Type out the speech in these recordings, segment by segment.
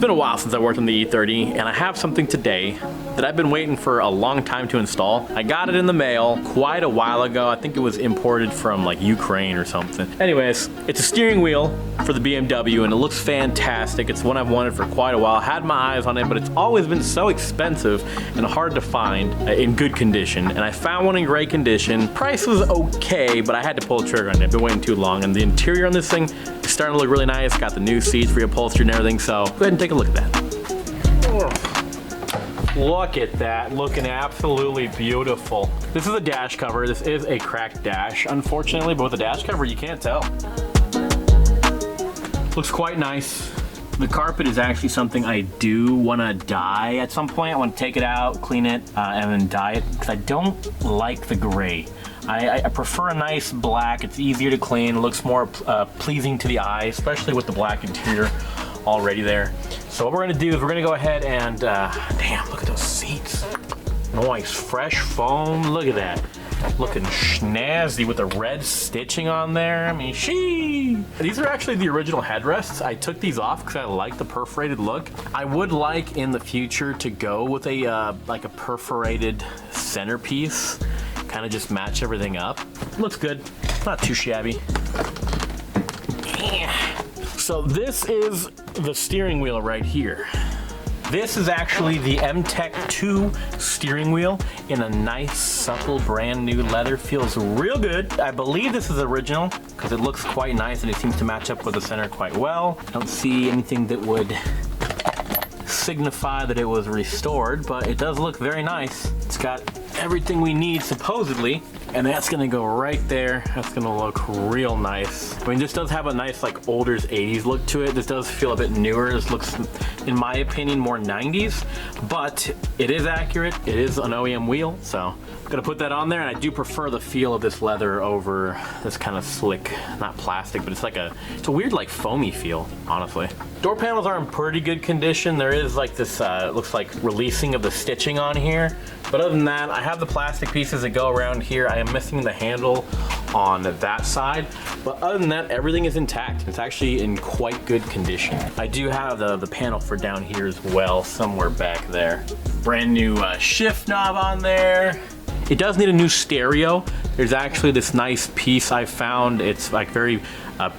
been a while since I worked on the E30, and I have something today that I've been waiting for a long time to install. I got it in the mail quite a while ago. I think it was imported from like Ukraine or something. Anyways, it's a steering wheel for the BMW, and it looks fantastic. It's one I've wanted for quite a while. I had my eyes on it, but it's always been so expensive and hard to find in good condition. And I found one in great condition. Price was okay, but I had to pull the trigger on it. I've been waiting too long. And the interior on this thing is starting to look really nice. Got the new seats, reupholstered and everything. So go ahead and take a look at that. Look at that, looking absolutely beautiful. This is a dash cover. This is a cracked dash, unfortunately, but with a dash cover, you can't tell. Looks quite nice. The carpet is actually something I do want to dye at some point. I want to take it out, clean it, and then dye it, because I don't like the gray. I prefer a nice black. It's easier to clean, looks more pleasing to the eye, especially with the black interior already there. So what we're gonna do is we're gonna go ahead and, damn, look at those seats. Nice, fresh foam, look at that. Looking snazzy with the red stitching on there. I mean, these are actually the original headrests. I took these off because I like the perforated look. I would like in the future to go with a like a perforated centerpiece, kind of just match everything up. Looks good, not too shabby. So this is the steering wheel right here. This is actually the Mtech 2 steering wheel in a nice, supple, brand new leather. Feels real good. I believe this is original because it looks quite nice and it seems to match up with the center quite well. I don't see anything that would signify that it was restored, but it does look very nice. It's got everything we need supposedly, and that's gonna go right there. That's gonna look real nice. I mean, this does have a nice like older 80s look to it. This does feel a bit newer. This looks, in my opinion, more 90s, but it is accurate. It is an OEM wheel, so I'm gonna put that on there, and I do prefer the feel of this leather over this kind of slick, not plastic, but it's a weird like foamy feel, honestly. Door panels are in pretty good condition. There is like this, looks like releasing of the stitching on here, but other than that, I have the plastic pieces that go around here. I am missing the handle on that side, but other than that, everything is intact. It's actually in quite good condition. I do have the panel for down here as well, somewhere back there. Brand new shift knob on there. It does need a new stereo. There's actually this nice piece I found. It's like very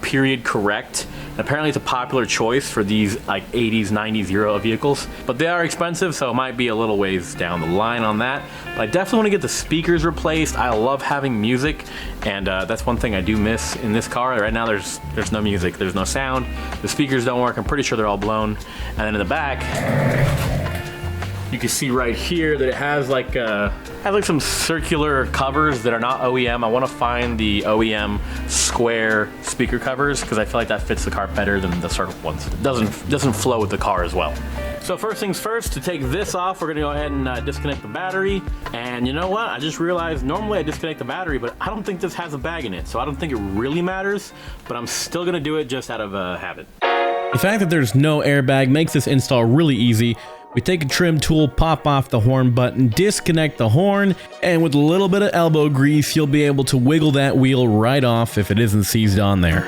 period correct. And apparently it's a popular choice for these like 80s, 90s Euro vehicles, but they are expensive, so it might be a little ways down the line on that. But I definitely want to get the speakers replaced. I love having music, and that's one thing I do miss in this car. Right now there's no music, there's no sound. The speakers don't work. I'm pretty sure they're all blown. And then in the back, you can see right here that it has like some circular covers that are not OEM. I want to find the OEM square speaker covers because I feel like that fits the car better than the circle ones. It doesn't flow with the car as well. So first things first, to take this off, we're gonna go ahead and disconnect the battery. And you know what? I just realized normally I disconnect the battery, but I don't think this has a bag in it, so I don't think it really matters, but I'm still gonna do it just out of habit. The fact that there's no airbag makes this install really easy. We take a trim tool, pop off the horn button, disconnect the horn, and with a little bit of elbow grease, you'll be able to wiggle that wheel right off if it isn't seized on there.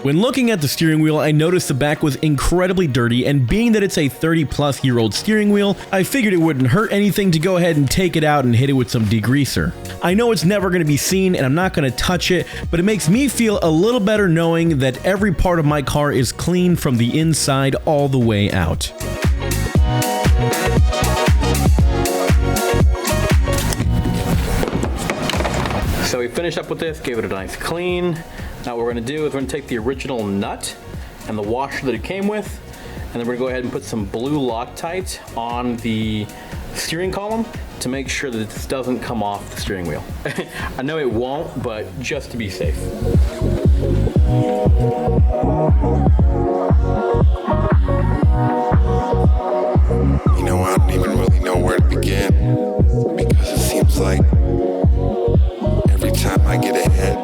When looking at the steering wheel, I noticed the back was incredibly dirty, and being that it's a 30-plus-year-old steering wheel, I figured it wouldn't hurt anything to go ahead and take it out and hit it with some degreaser. I know it's never going to be seen, and I'm not going to touch it, but it makes me feel a little better knowing that every part of my car is clean from the inside all the way out. So we finished up with this, gave it a nice clean. Now what we're gonna do is we're gonna take the original nut and the washer that it came with, and then we're gonna go ahead and put some blue Loctite on the steering column to make sure that this doesn't come off the steering wheel. I know it won't, but just to be safe. You know, I don't even really know where to begin, because it seems like every time I get ahead,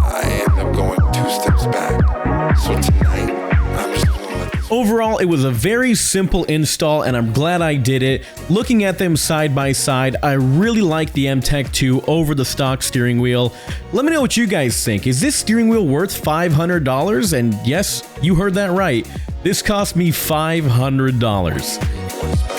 I end up going 2 steps back. So tonight, I'm just gonna let this Overall, it was a very simple install and I'm glad I did it. Looking at them side by side, I really like the Mtech 2 over the stock steering wheel. Let me know what you guys think. Is this steering wheel worth $500? And yes, you heard that right. This cost me $500.